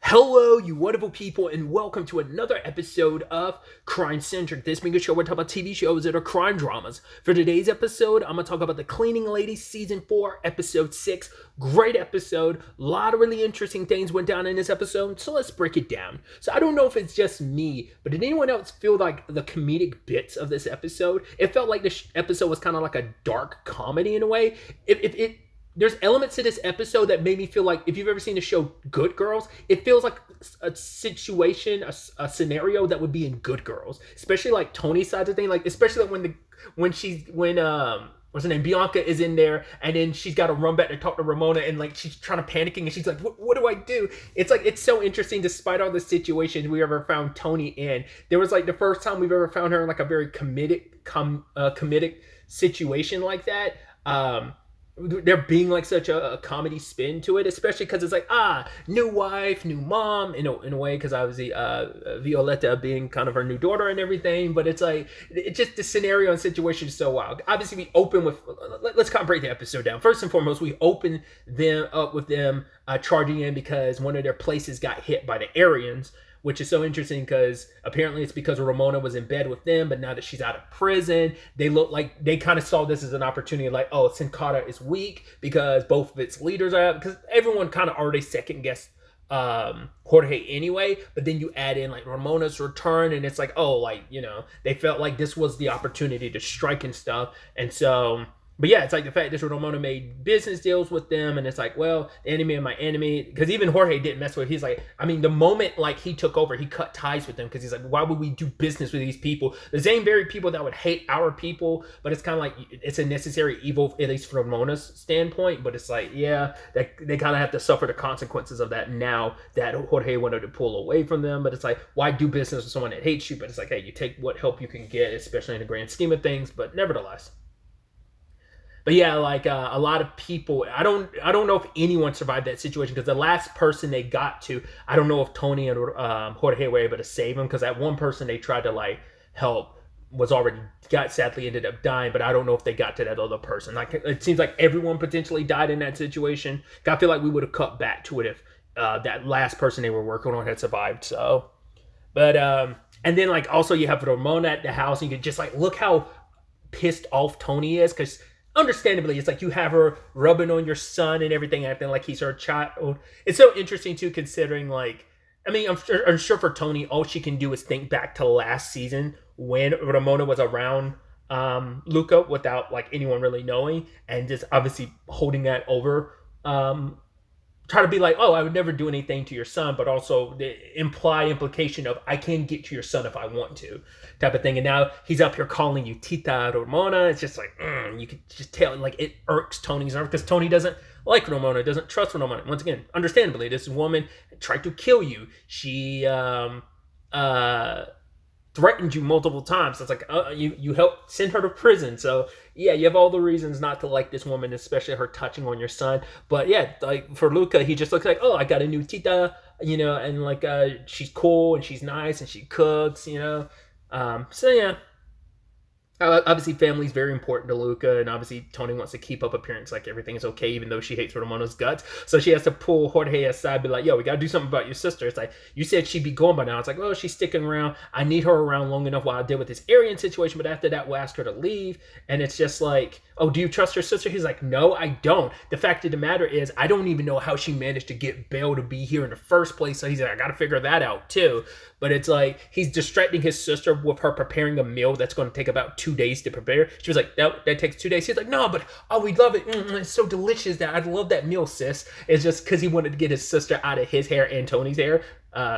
Hello, you wonderful people, and welcome to another episode of Centric. This being a show where we talk about TV shows that are crime dramas. For today's episode, I'm going to talk about The Cleaning Lady Season 4, Episode 6. Great episode. A lot of really interesting things went down in this episode, so let's break it down. So I don't know if it's just me, but did anyone else feel like the comedic bits of this episode? It felt like this episode was kind of like a dark comedy in a way. There's elements to this episode that made me feel like, if you've ever seen the show Good Girls, it feels like a situation, a scenario that would be in Good Girls, especially like Tony's side of the thing, like especially like when what's her name, Bianca is in there, and then she's got to run back to talk to Ramona, and like she's trying to panicking, and she's like, what do I do? It's like, it's so interesting. Despite all the situations we ever found Tony in, there was like the first time we've ever found her in like a very comedic situation like that. There being like such a comedy spin to it, especially because it's like, new wife, new mom, in a way, because obviously Violetta being kind of her new daughter and everything, but it's like, it's just the scenario and situation is so wild. Obviously we open with, let's kind of break the episode down. First and foremost, we open them up with them charging in because one of their places got hit by the Aryans, which is so interesting because apparently it's because Ramona was in bed with them, but now that she's out of prison, they look like they kind of saw this as an opportunity, like, oh, Sin Cara is weak because both of its leaders are out, because everyone kind of already second guessed Jorge anyway, but then you add in like Ramona's return, and it's like, oh, like, you know, they felt like this was the opportunity to strike and stuff, and so... But yeah, it's like the fact that Ramona made business deals with them, and it's like, well, the enemy of my enemy, because even Jorge didn't mess with it. He's like, I mean, the moment like he took over, he cut ties with them, because he's like, why would we do business with these people? The same very people that would hate our people, but it's kind of like, it's a necessary evil, at least from Ramona's standpoint, but it's like, yeah, they kind of have to suffer the consequences of that now that Jorge wanted to pull away from them, but it's like, why do business with someone that hates you? But it's like, hey, you take what help you can get, especially in the grand scheme of things, but nevertheless. But yeah, like a lot of people, I don't know if anyone survived that situation, because the last person they got to, I don't know if Tony and Jorge were able to save him, because that one person they tried to like help sadly ended up dying, but I don't know if they got to that other person. Like, it seems like everyone potentially died in that situation. I feel like we would have cut back to it if that last person they were working on had survived. So, but and then like also you have Ramona at the house, and you can just like look how pissed off Tony is, because understandably, it's like you have her rubbing on your son and everything, acting like he's her child. It's so interesting too, considering like, I mean, I'm sure for Tony, all she can do is think back to last season when Ramona was around Luca without like anyone really knowing, and just obviously holding that over. Try to be like, oh, I would never do anything to your son, but also the implication of I can get to your son if I want to, type of thing. And now he's up here calling you Tita Ramona. It's just like, you could just tell, like, it irks Tony's nerve, because Tony doesn't like Ramona, doesn't trust Ramona. Once again, understandably, this woman tried to kill you. She threatened you multiple times. So it's like, you helped send her to prison. So yeah, you have all the reasons not to like this woman, especially her touching on your son. But yeah, like for Luca, he just looks like, oh, I got a new tita, you know, and like she's cool and she's nice and she cooks, you know. So yeah. Obviously, family is very important to Luca, and obviously Tony wants to keep up appearance like everything is okay, even though she hates Ramona's guts. So she has to pull Jorge aside, be like, yo, we gotta do something about your sister. It's like, you said she'd be gone by now. It's like, well, she's sticking around. I need her around long enough while I deal with this Aryan situation, but after that, we'll ask her to leave. And it's just like, oh, do you trust your sister? He's like, no, I don't. The fact of the matter is, I don't even know how she managed to get bail to be here in the first place. So he's like, I gotta figure that out too. But it's like, he's distracting his sister with her preparing a meal that's going to take about 2 days to prepare. She was like, that takes 2 days. He's like, no, but oh, we love it. It's so delicious. That I'd love that meal, sis. It's just because he wanted to get his sister out of his hair and Tony's hair.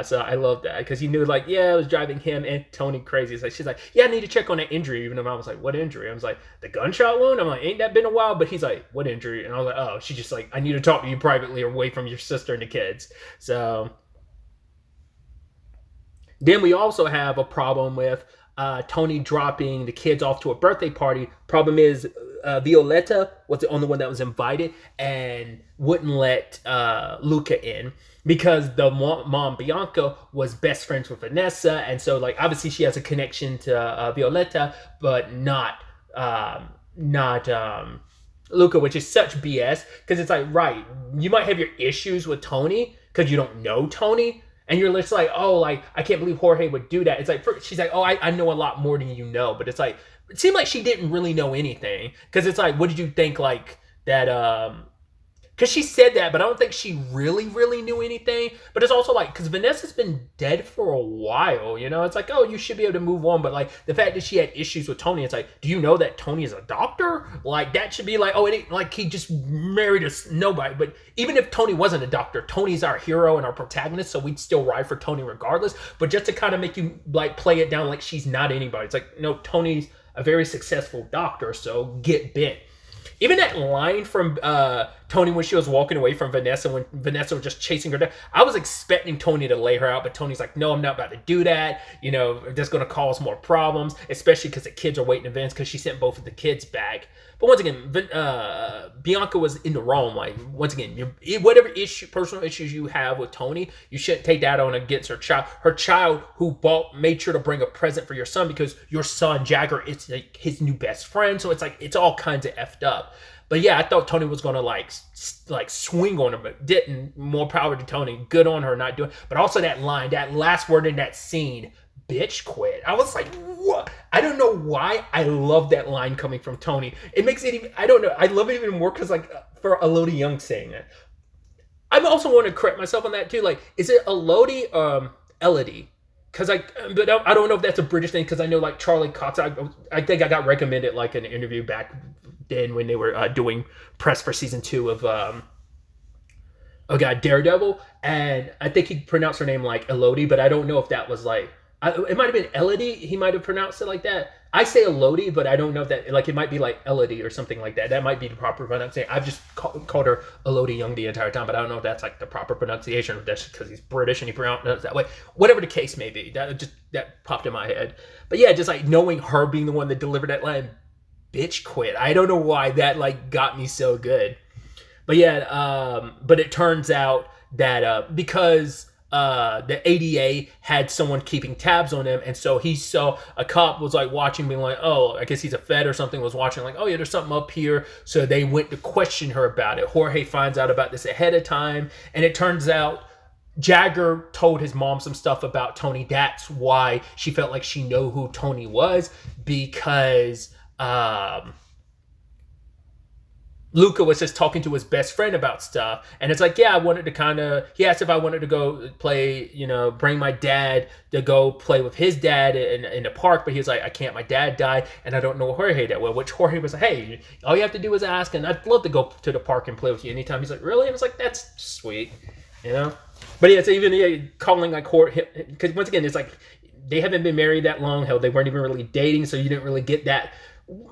So I love that, because he knew, like, yeah, it was driving him and Tony crazy. It's like, she's like, yeah, I need to check on that injury. Even though I was like, what injury? I was like, the gunshot wound? I'm like, ain't that been a while? But he's like, what injury? And I was like, oh, she's just like, I need to talk to you privately away from your sister and the kids. So then we also have a problem with Tony dropping the kids off to a birthday party. Problem is, Violetta was the only one that was invited and wouldn't let Luca in, because the mom Bianca was best friends with Vanessa, and so like obviously she has a connection to Violetta, but not Luca, which is such BS, because it's like, right, you might have your issues with Tony, because you don't know Tony. And you're just like, oh, like, I can't believe Jorge would do that. It's like, she's like, oh, I know a lot more than you know. But it's like, it seemed like she didn't really know anything. Because it's like, what did you think, like, that, because she said that, but I don't think she really knew anything. But it's also like, because Vanessa's been dead for a while, you know? It's like, oh, you should be able to move on. But like, the fact that she had issues with Tony, it's like, do you know that Tony is a doctor? Like, that should be like, oh, it ain't like he just married nobody. But even if Tony wasn't a doctor, Tony's our hero and our protagonist, so we'd still ride for Tony regardless. But just to kind of make you like play it down like she's not anybody. It's like, no, Tony's a very successful doctor, so get bent. Even that line from Tony when she was walking away from Vanessa, when Vanessa was just chasing her down, I was expecting Tony to lay her out, but Tony's like, no, I'm not about to do that. You know, that's going to cause more problems, especially because the kids are waiting in Venice because she sent both of the kids back. But once again, Bianca was in the wrong. Like, once again, whatever personal issues you have with Tony, you shouldn't take that on against her child. Her child who made sure to bring a present for your son because your son, Jagger, is like his new best friend. So it's like, it's all kinds of effed up. But yeah, I thought Tony was going to like swing on her, but didn't. More power to Tony. Good on her not doing. But also that line, that last word in that scene, bitch quit. I was like, what? I don't know why I love that line coming from Tony. It makes it even, I don't know. I love it even more because like for Elodie Young saying it. I also want to correct myself on that too. Like, is it Elodie Elodie? Because but I don't know if that's a British thing because I know like Charlie Cox, I think I got recommended like an interview back then when they were doing press for season 2 of Daredevil, and I think he pronounced her name like Elodie, but I don't know if that was like, it might have been Elodie. He might have pronounced it like that. I say Elodie, but I don't know if that, like, it might be like Elodie or something like that. That might be the proper pronunciation. I've just called her Elodie Young the entire time, but I don't know if that's like the proper pronunciation, or if that's because he's British and he pronounces it that way. Whatever the case may be, that popped in my head. But yeah, just like knowing her being the one that delivered that line, bitch quit. I don't know why that like got me so good. But yeah, but it turns out that because the ADA had someone keeping tabs on him, and so he saw a cop was like watching, being like, oh, I guess he's a Fed or something, was watching like, oh yeah, there's something up here. So they went to question her about it. Jorge finds out about this ahead of time, and it turns out Jagger told his mom some stuff about Tony. That's why she felt like she knew who Tony was, because Luca was just talking to his best friend about stuff, and it's like, yeah, I wanted to he asked if I wanted to go play, bring my dad to go play with his dad in the park, but he was like, I can't, my dad died, and I don't know Jorge that well, which Jorge was like, hey, all you have to do is ask, and I'd love to go to the park and play with you anytime. He's like, really? And it's like, that's sweet, But yeah, it's even calling like Jorge, because once again, it's like, they haven't been married that long, hell, they weren't even really dating, so you didn't really get that.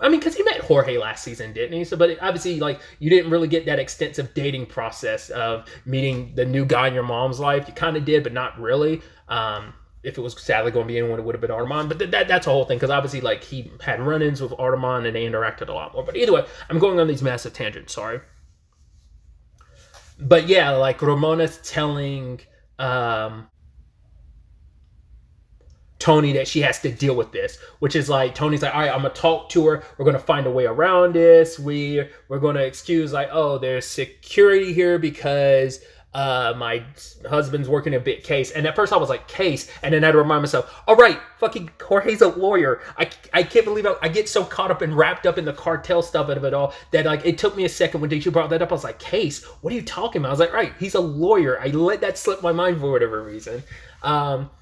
I mean, because he met Jorge last season, didn't he? So, but obviously, like, you didn't really get that extensive dating process of meeting the new guy in your mom's life. You kind of did, but not really. If it was sadly going to be anyone, it would have been Armand. But that's a whole thing, because obviously, like, he had run-ins with Armand, and they interacted a lot more. But either way, I'm going on these massive tangents, sorry. But yeah, like, Ramona's telling Tony that she has to deal with this, which is like, Tony's like, all right, I'm gonna talk to her, we're gonna find a way around this, we're gonna excuse like, oh, there's security here because my husband's working a big case. And at first I was like, case, and then I had to remind myself, all right, fucking Jorge's a lawyer. I can't believe I get so caught up and wrapped up in the cartel stuff of it all that like it took me a second when you brought that up. I was like, case, what are you talking about? I was like, right, he's a lawyer. I let that slip my mind for whatever reason.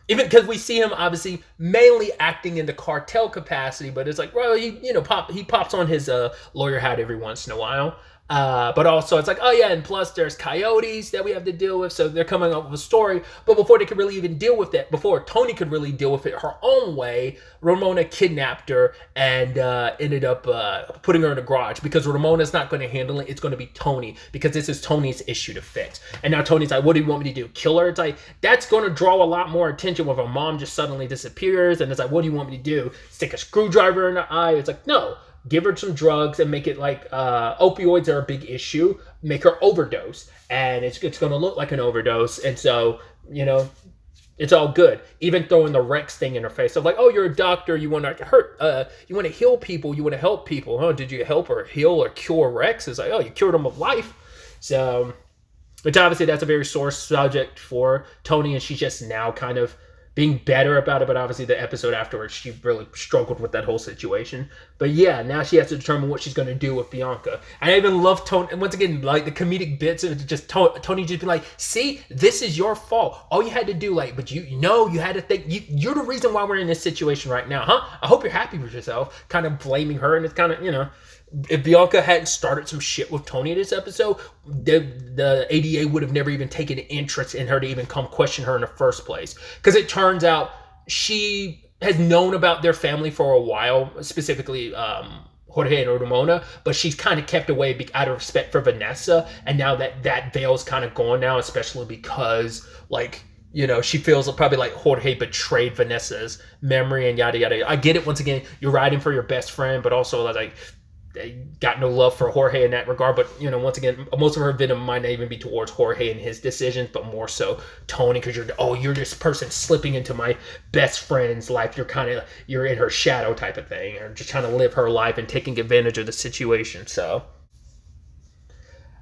Even because we see him obviously mainly acting in the cartel capacity, but it's like, well, he pops on his lawyer hat every once in a while. But also it's like, oh yeah, and plus there's coyotes that we have to deal with, so they're coming up with a story. But before they could really even deal with that, before Tony could really deal with it her own way, Ramona kidnapped her and ended up putting her in the garage, because Ramona's not going to handle it. It's going to be Tony, because this is Tony's issue to fix. And now Tony's like, what do you want me to do, kill her? It's like, that's going to draw a lot more attention when her mom just suddenly disappears, and it's like, what do you want me to do, stick a screwdriver in her eye? It's like, no, give her some drugs and make it like opioids are a big issue. Make her overdose, and it's going to look like an overdose. And so, it's all good. Even throwing the Rex thing in her face. So like, oh, you're a doctor. You want to you want to heal people. You want to help people. Huh? Did you help her heal or cure Rex? It's like, oh, you cured him of life. So Which obviously that's a very sore subject for Tony, and she's just now kind of being better about it. But obviously the episode afterwards, she really struggled with that whole situation. But yeah, now she has to determine what she's going to do with Bianca. And I even love Tony, and once again, like the comedic bits of just Tony just being like, see, this is your fault. All you had to do, like, but you know, you had to think, you're the reason why we're in this situation right now, huh? I hope you're happy with yourself. Kind of blaming her, and it's kind of, you know, if Bianca hadn't started some shit with Tony this episode, the ADA would have never even taken an interest in her to even come question her in the first place. Because it turns out she has known about their family for a while, specifically Jorge and Ramona, but she's kind of kept away out of respect for Vanessa. And now that veil's kind of gone now, especially because, like, you know, she feels probably like Jorge betrayed Vanessa's memory and yada, yada. I get it. Once again, you're riding for your best friend, but also like, they got no love for Jorge in that regard. But, you know, once again, most of her venom might not even be towards Jorge and his decisions, but more so Tony, because you're this person slipping into my best friend's life. You're in her shadow type of thing, or just trying to live her life and taking advantage of the situation. So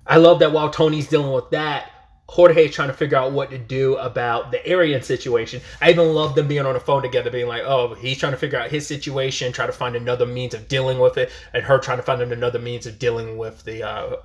I love that while Tony's dealing with that, Jorge is trying to figure out what to do about the Aryan situation. I even love them being on the phone together, being like, oh, he's trying to figure out his situation, try to find another means of dealing with it, and her trying to find another means of dealing with the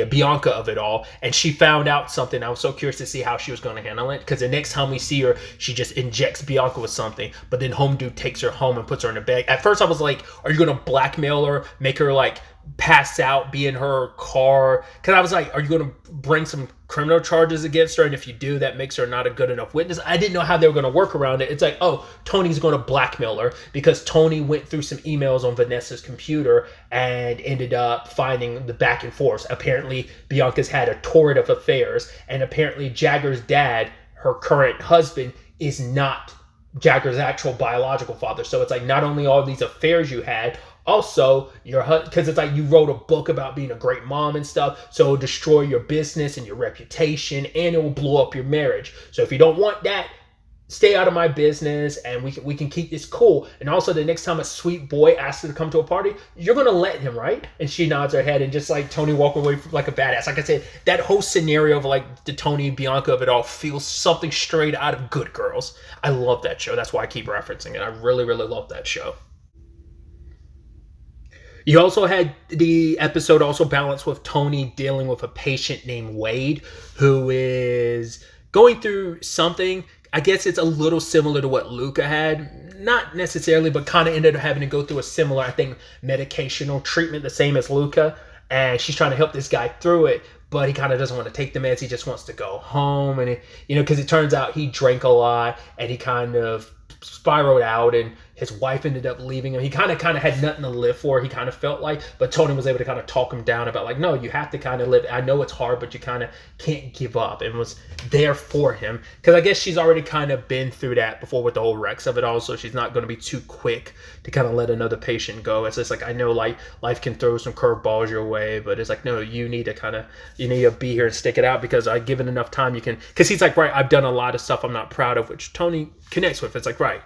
Bianca of it all. And she found out something. I was so curious to see how she was going to handle it, because the next time we see her, she just injects Bianca with something, but then Home Dude takes her home and puts her in a bag. At first I was like, are you going to blackmail her, make her like pass out, be in her car? Because I was like, are you going to bring some criminal charges against her? And if you do, that makes her not a good enough witness. I didn't know how they were going to work around it. It's like, oh, Tony's going to blackmail her because Tony went through some emails on Vanessa's computer and ended up finding the back and forth. Apparently, Bianca's had a torrent of affairs, and apparently Jagger's dad, her current husband, is not Jagger's actual biological father. So it's like, not only all these affairs you had, also your husband, because it's like you wrote a book about being a great mom and stuff, so it'll destroy your business and your reputation, and it will blow up your marriage. So if you don't want that, stay out of my business, and we can keep this cool. And also, the next time a sweet boy asks her to come to a party, you're gonna let him, right? And she nods her head, and just like Tony walk away like a badass. Like I said, that whole scenario of like the Tony and Bianca of it all feels something straight out of Good Girls. I love that show. That's why I keep referencing it. I really, really love that show. You also had the episode also balanced with Tony dealing with a patient named Wade, who is going through something. I guess it's a little similar to what Luca had. Not necessarily, but kind of ended up having to go through a similar, I think, medicational treatment, the same as Luca. And she's trying to help this guy through it, but he kind of doesn't want to take the meds. He just wants to go home. And, because it turns out he drank a lot, and he kind of spiraled out, and his wife ended up leaving him. He kind of had nothing to live for, he kind of felt like, but Tony was able to kind of talk him down about like, no, you have to kind of live. I know it's hard, but you kind of can't give up, and was there for him. Because I guess she's already kind of been through that before with the whole Rex of it all, so she's not going to be too quick to kind of let another patient go. It's just like, I know life can throw some curveballs your way, but it's like, no, you need to be here and stick it out, because I given enough time you can. Because he's like, right, I've done a lot of stuff I'm not proud of, which Tony connects with. It's like, right,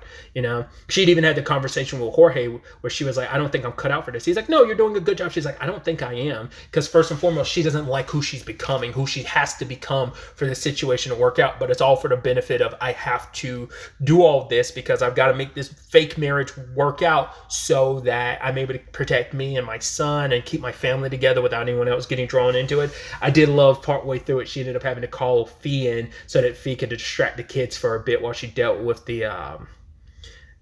she'd even had the conversation with Jorge where she was like, I don't think I'm cut out for this. He's like, no, you're doing a good job. She's like, I don't think I am, because first and foremost, she doesn't like who she's becoming, who she has to become for this situation to work out. But it's all for the benefit of, I have to do all this because I've got to make this fake marriage work out so that I'm able to protect me and my son and keep my family together without anyone else getting drawn into it. I did love partway through it, she ended up having to call Fee in so that Fee could distract the kids for a bit while she dealt with the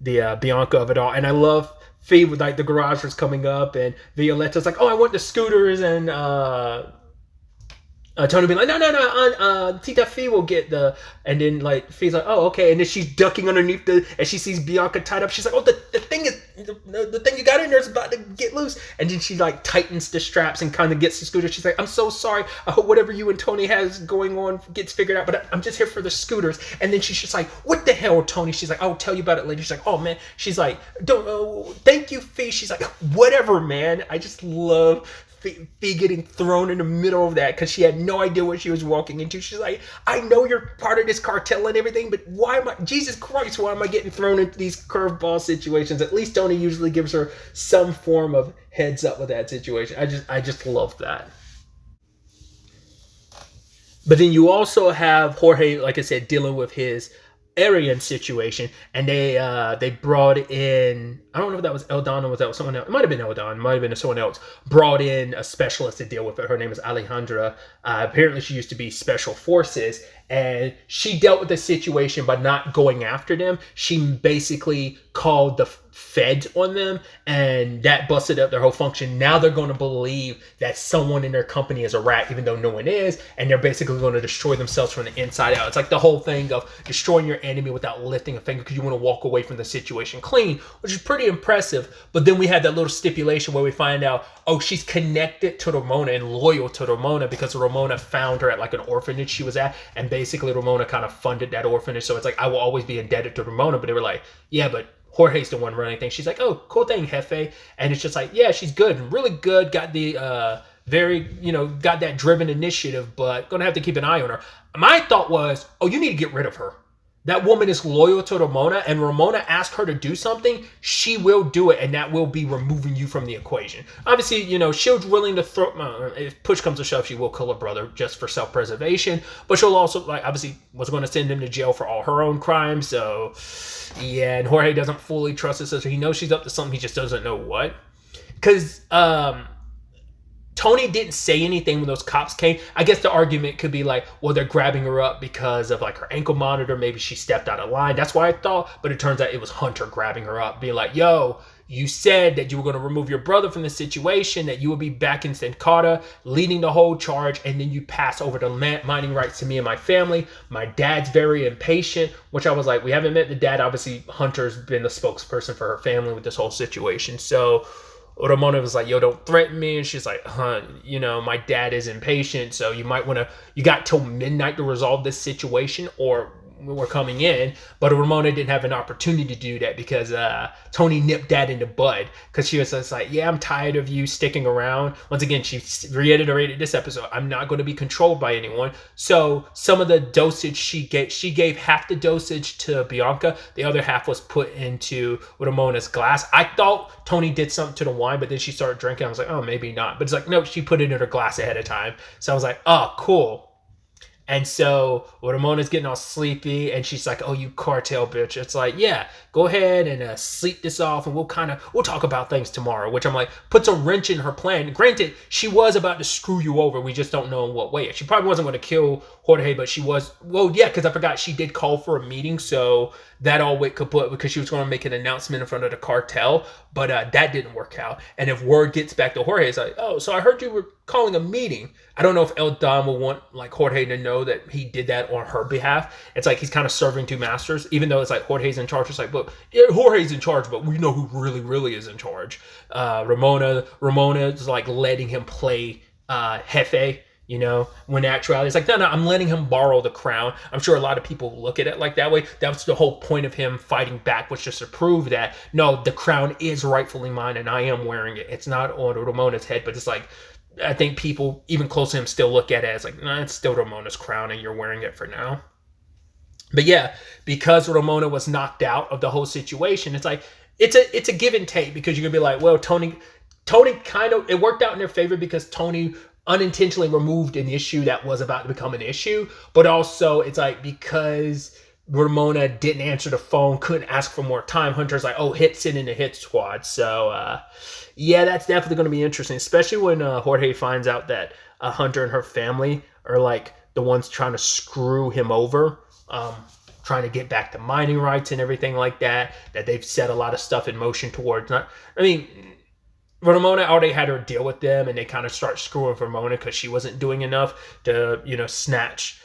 Bianca of it all. And I love Fee with like the garage was coming up, and Violetta's like, oh, I want the scooters, and Tony being like, no, Tita Fee will get the, and then like Fee's like, oh, okay, and then she's ducking underneath and she sees Bianca tied up. She's like, oh, the thing is, the thing you got in there is about to get loose, and then she like tightens the straps and kind of gets the scooter. She's like, I'm so sorry. I hope whatever you and Tony has going on gets figured out, but I'm just here for the scooters. And then she's just like, what the hell, Tony? She's like, I'll tell you about it later. She's like, oh man. She's like, thank you, Fee. She's like, whatever, man. I just love Fee getting thrown in the middle of that because she had no idea what she was walking into. She's like, I know you're part of this cartel and everything, but why am I, Jesus Christ, why am I getting thrown into these curveball situations? At least Tony usually gives her some form of heads up with that situation. I just love that. But then you also have Jorge, like I said, dealing with his Aryan situation, and they brought in, I don't know if that was Eldon or was that someone else. It might have been Eldon, it might have been someone else. Brought in a specialist to deal with it. Her name is Alejandra. Apparently, she used to be Special Forces, and she dealt with the situation by not going after them. She basically called the feds on them, and that busted up their whole function. Now they're going to believe that someone in their company is a rat, even though no one is, and they're basically going to destroy themselves from the inside out. It's like the whole thing of destroying your enemy without lifting a finger because you want to walk away from the situation clean, which is pretty impressive. But then we had that little stipulation where we find out, oh, she's connected to Ramona and loyal to Ramona because Ramona found her at like an orphanage she was at, and basically Ramona kind of funded that orphanage. So it's like, I will always be indebted to Ramona. But they were like, yeah, but Jorge's the one running things. She's like, oh, cool thing, Jefe. And it's just like, yeah, she's good, really good. Got the got that driven initiative, but gonna have to keep an eye on her. My thought was, oh, you need to get rid of her. That woman is loyal to Ramona, and Ramona asked her to do something, she will do it, and that will be removing you from the equation. Obviously, she's willing to throw, if push comes to shove, she will kill her brother just for self-preservation, but she'll also, obviously was going to send him to jail for all her own crimes, so, yeah, and Jorge doesn't fully trust his sister. He knows she's up to something, he just doesn't know what. Because, Tony didn't say anything when those cops came. I guess the argument could be like, well, they're grabbing her up because of like her ankle monitor. Maybe she stepped out of line. That's why I thought. But it turns out it was Hunter grabbing her up, being like, yo, you said that you were going to remove your brother from the situation, that you would be back in Sankata, leading the whole charge, and then you pass over the mining rights to me and my family. My dad's very impatient, which I was like, we haven't met the dad. Obviously, Hunter's been the spokesperson for her family with this whole situation. So Ramona was like, yo, don't threaten me. And she's like, my dad is impatient. So you got till midnight to resolve this situation or we're coming in. But Ramona didn't have an opportunity to do that because Tony nipped that in the bud. Because she was just like, yeah, I'm tired of you sticking around. Once again, she reiterated this episode, I'm not going to be controlled by anyone. So some of the dosage she gave half the dosage to Bianca. The other half was put into Ramona's glass. I thought Tony did something to the wine, but then she started drinking. I was like, oh, maybe not. But it's like, no, she put it in her glass ahead of time. So I was like, oh, cool. And so Ramona's getting all sleepy and she's like, oh, you cartel bitch. It's like, yeah, go ahead and sleep this off and we'll talk about things tomorrow, which I'm like, puts a wrench in her plan. Granted, she was about to screw you over. We just don't know in what way. She probably wasn't going to kill Jorge, but she was, well, yeah, because I forgot she did call for a meeting. So that all went kaput because she was going to make an announcement in front of the cartel, but that didn't work out. And if word gets back to Jorge, it's like, oh, so I heard you were calling a meeting. I don't know if El Don will want like Jorge to know that he did that on her behalf. It's like he's kind of serving two masters, even though it's like Jorge's in charge. It's like, look, yeah, Jorge's in charge, but we know who really, really is in charge. Ramona is like letting him play Jefe. When actually it's like, no, I'm letting him borrow the crown. I'm sure a lot of people look at it like that way. That's the whole point of him fighting back, was just to prove that, no, the crown is rightfully mine and I am wearing it. It's not on Ramona's head, but it's like, I think people even close to him still look at it as like, nah, it's still Ramona's crown and you're wearing it for now. But yeah, because Ramona was knocked out of the whole situation, it's like, it's a give and take, because you're gonna be like, well, Tony kind of, it worked out in their favor because Tony unintentionally removed an issue that was about to become an issue, but also it's like because Ramona didn't answer the phone, couldn't ask for more time, Hunter's like, oh, sit in the hit squad. So yeah, that's definitely going to be interesting, especially when Jorge finds out that Hunter and her family are like the ones trying to screw him over, trying to get back the mining rights and everything like that they've set a lot of stuff in motion towards. Ramona already had her deal with them, and they kind of start screwing Ramona because she wasn't doing enough to, snatch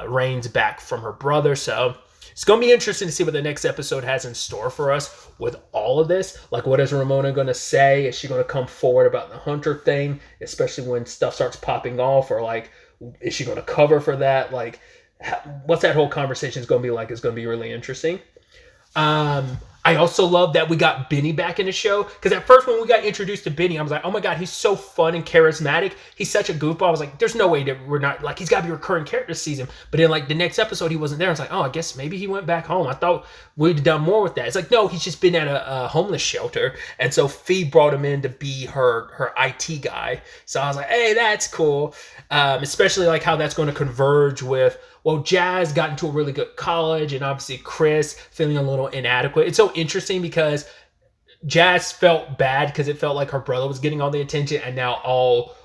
reins back from her brother. So it's going to be interesting to see what the next episode has in store for us with all of this. Like, what is Ramona going to say? Is she going to come forward about the Hunter thing, especially when stuff starts popping off? Or, like, is she going to cover for that? Like, what's that whole conversation is going to be like is going to be really interesting. I also love that we got Benny back in the show, because at first when we got introduced to Benny, I was like, oh my god, he's so fun and charismatic. He's such a goofball. I was like, there's no way that we're not, like, he's got to be a recurring character this season. But then, like, the next episode, he wasn't there. I was like, oh, I guess maybe he went back home. I thought we'd have done more with that. It's like, no, he's just been at a homeless shelter. And so Fee brought him in to be her IT guy. So I was like, hey, that's cool. Especially like how that's going to converge with, well, Jazz got into a really good college, and obviously Chris feeling a little inadequate. It's so interesting because Jazz felt bad because it felt like her brother was getting all the attention, and now all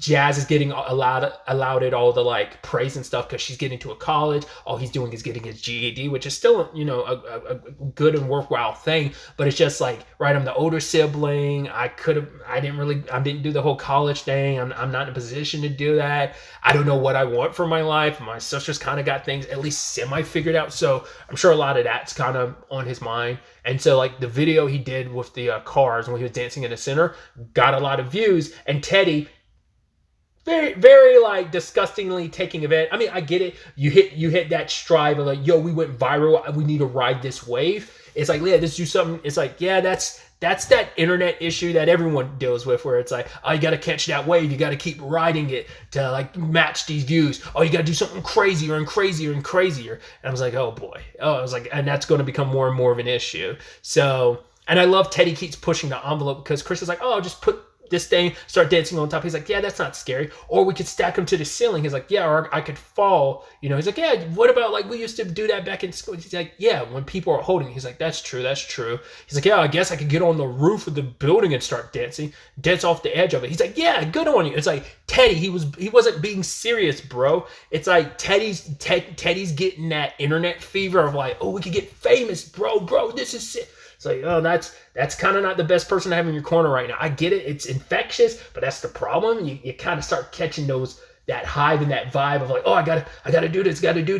Jazz is getting allowed it all the like praise and stuff because she's getting to a college. All he's doing is getting his GED, which is still, you know, a good and worthwhile thing. But it's just like, right, I'm the older sibling. I didn't do the whole college thing. I'm not in a position to do that. I don't know what I want for my life. My sister's kind of got things at least semi figured out. So I'm sure a lot of that's kind of on his mind. And so like the video he did with the cars when he was dancing in the center got a lot of views. And Teddy, very, very like disgustingly taking advantage. I mean, I get it. You hit that stride of like, yo, we went viral. We need to ride this wave. It's like, yeah, let's do something. It's like, yeah, that's that internet issue that everyone deals with, where it's like, oh, you got to catch that wave. You got to keep riding it to like match these views. Oh, you got to do something crazier and crazier and crazier. And I was like, oh boy. Oh, I was like, and that's going to become more and more of an issue. So, and I love Teddy keeps pushing the envelope because Chris is like, oh, just put this thing, start dancing on top. He's like, yeah, that's not scary. Or we could stack them to the ceiling. He's like, yeah, or I could fall. You know, he's like, yeah, what about like we used to do that back in school? He's like, yeah, when people are holding. He's like, that's true. He's like, yeah, I guess I could get on the roof of the building and start dancing, dance off the edge of it. He's like, yeah, good on you. It's like Teddy, he wasn't being serious, bro. It's like Teddy's getting that internet fever of like, oh, we could get famous, bro, this is sick. It's like, oh, that's kind of not the best person to have in your corner right now. I get it. It's infectious, but that's the problem. You kind of start catching that hive and that vibe of like, oh, I gotta do this, gotta do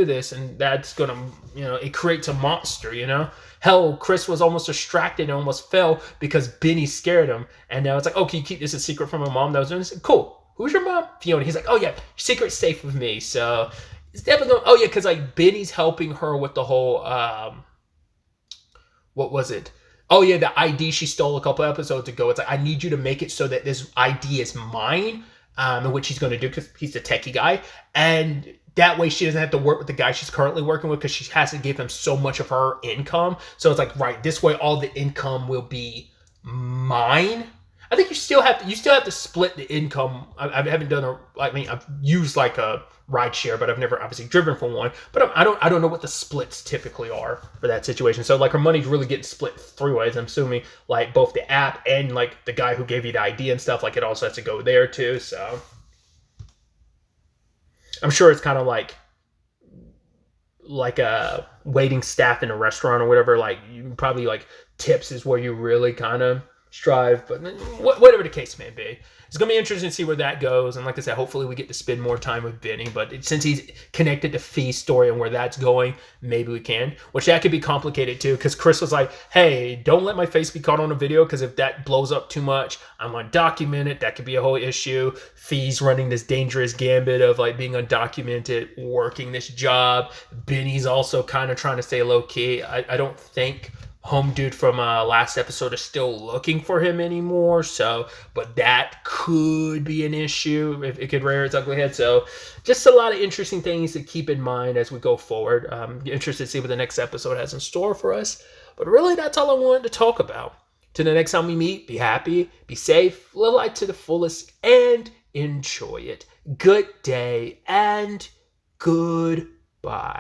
this. And that's going to, you know, it creates a monster, you know? Hell, Chris was almost distracted and almost fell because Benny scared him. And now it's like, oh, can you keep this a secret from my mom that was doing this? Cool. Who's your mom? Fiona. He's like, oh yeah, secret's safe with me. So it's definitely going, oh yeah, because like Benny's helping her with the whole, what was it? Oh yeah, the ID she stole a couple episodes ago. It's like, I need you to make it so that this ID is mine, which he's going to do because he's the techie guy. And that way she doesn't have to work with the guy she's currently working with because she has to give him so much of her income. So it's like, right, this way all the income will be mine. I think you still have to split the income. I haven't done I've used like a ride share, but I've never obviously driven for one. But I don't know what the splits typically are for that situation. So like her money's really getting split three ways. I'm assuming like both the app and like the guy who gave you the ID and stuff, like it also has to go there too. So I'm sure it's kind of like a waiting staff in a restaurant or whatever. Like you probably like tips is where you really kind of strive, but whatever the case may be, it's gonna be interesting to see where that goes. And like I said, hopefully we get to spend more time with Benny, but since he's connected to Fee's story and where that's going, maybe we can, which that could be complicated too, because Chris was like, hey, don't let my face be caught on a video, because if that blows up too much, I'm undocumented. That could be a whole issue. Fee's running this dangerous gambit of like being undocumented, working this job. Benny's also kind of trying to stay low key. I don't think Home Dude from last episode is still looking for him anymore. So, but that could be an issue if it could rear its ugly head. So, just a lot of interesting things to keep in mind as we go forward. Interested to see what the next episode has in store for us. But really, that's all I wanted to talk about. Till the next time we meet, be happy, be safe, live life to the fullest, and enjoy it. Good day and goodbye.